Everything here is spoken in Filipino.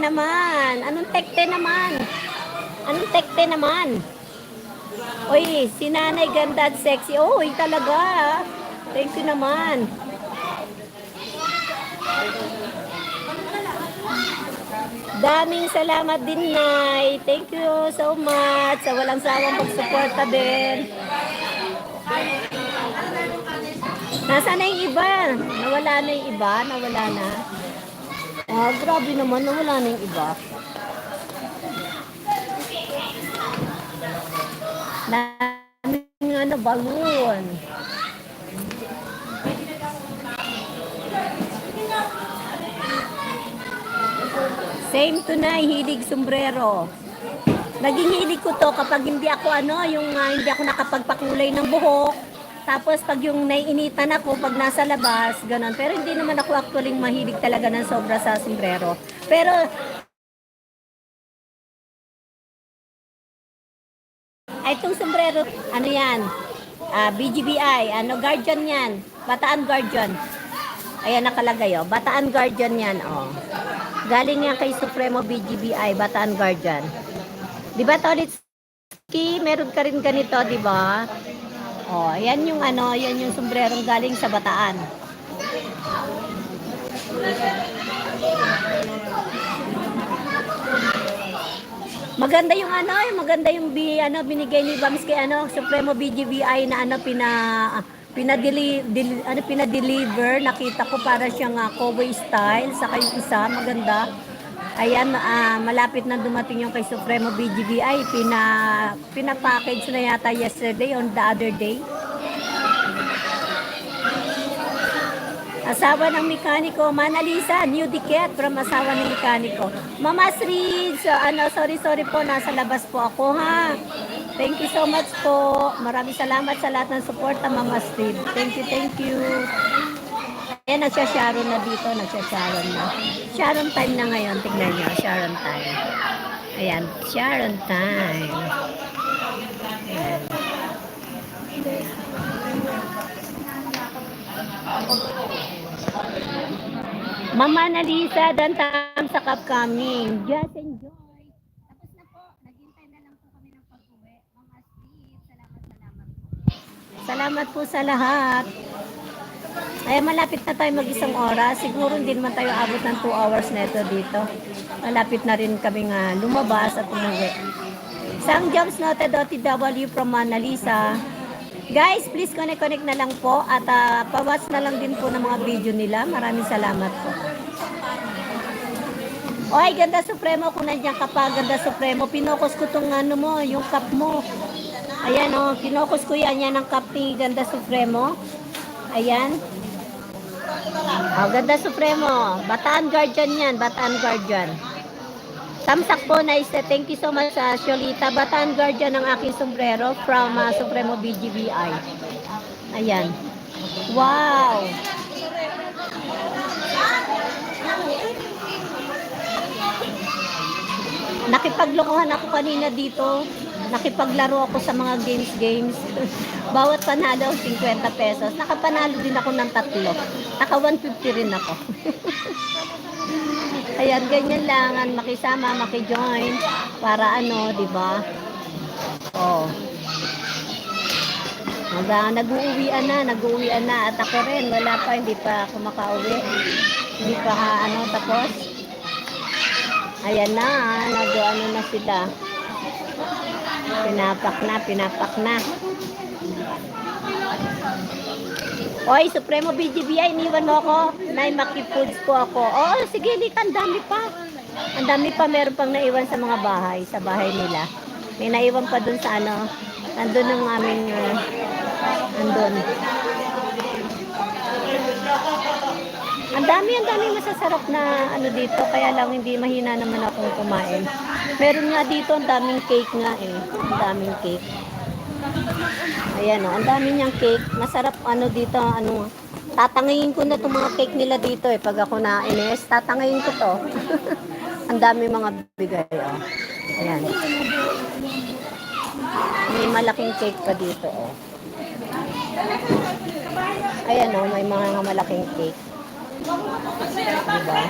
naman? Anong tekte naman? Anong tekte naman? Uy, si Nanay ganda at sexy. Uy, talaga. Thank you naman. Daming salamat din, Nay. Thank you so much sa walang sawang pagsuporta din. Nasaan na yung iba? Nawala na yung iba? Nawala na? Ah, grabe naman. Nawala na yung iba. Daming ano, balloon. Same to na, hilig sombrero. Naging hilig ko to kapag hindi ako hindi ako nakapagpakulay ng buhok. Tapos pag yung naiinitan ako, pag nasa labas, ganun. Pero hindi naman ako actually mahilig talaga ng sobra sa sombrero. Pero, ay itong sombrero, ano yan? BGBI, Guardian yan. Bataan Guardian. Ayan nakalagay, oh. Bataan Guardian yan, oh. Galing yan kay Supremo BGBI, Bataan Guardian. Di ba, Tolitsky? Meron ka rin ganito, di ba? Oh, yan yung yan yung sombrerong galing sa Bataan. Maganda yung maganda yung binigay ni Bams kay Supremo BGBI na pinadeliver. Nakita ko para siyang cowboy style, saka yung isa maganda. Ayan, malapit na dumating yung kay Supremo BGBI. Pina-package na yata yesterday on the other day. Asawa ng mekaniko, Manalisa, new ticket from asawa ng mekaniko. Mama Sri, sorry po, nasa labas po ako, ha. Thank you so much po. Maraming salamat sa lahat ng suporta, Mama Sri. Thank you. Ayan, nagsya-Sharon na dito, nagsya-Sharon na. Sharon time na ngayon, tignan nyo, Sharon time. Ayan, Sharon time. Ayan. Mama Nalisa, dan thumbs up upcoming. Just enjoy. Tapos na po. Naghintay na lang po kami ng pag-uwi. Mama Steve, salamat po. Salamat po sa lahat. Ay, malapit na tayo mag-isang oras. Siguro hindi naman tayo abot ng 2 hours neto dito. Malapit na rin kami nga lumabas at umuwi. Sang jobs noted OTW from Manalisa. Guys, please connect na lang po at pa-watch na lang din po ng mga video nila. Maraming salamat po. Oy, Ganda Supremo, kung nandiyan ka pa, Ganda Supremo, pinokos ko tong yung cup mo. Ayan, pinokos ko yan ang cup ni Ganda Supremo. Ayan. Ganda Supremo, Bataan Guardian yan, Bataan Guardian. Tamsak po, nice. Thank you so much, Sholita. Bataan Guardian ng aking sombrero from Supremo BGBI. Ayan. Wow! Nakipaglokohan ako kanina dito. Nakipaglaro ako sa mga games. Bawat panalo, 50 pesos. Nakapanalo din ako ng 3. Naka 150 rin ako. Ayan, ganyan lang, makisama, makijoin para di ba? Oh. Nag-uuwian na at ako rin, wala pa, hindi pa ako makauwi. Hindi pa tapos. Ayan na, na sila. Pinapak na. Oy, Supremo BGBI, iniwan mo ako. Nay, makipoods po ako. Oo, sige, ang dami pa. Ang dami pa, meron pang naiwan sa mga bahay, sa bahay nila. May naiwan pa dun sa nandun ang aming, nandun. Ang dami masasarap na dito, kaya lang hindi mahina naman akong kumain. Meron nga dito, ang daming cake nga Ang daming cake. Ayan ang dami niyang cake. Masarap dito, tatangayin ko na itong mga cake nila dito pag ako nainis, tatangayin ko to. Ang dami mga bigay, Ayan. May malaking cake pa dito, Ayan, may mga malaking cake. Diba?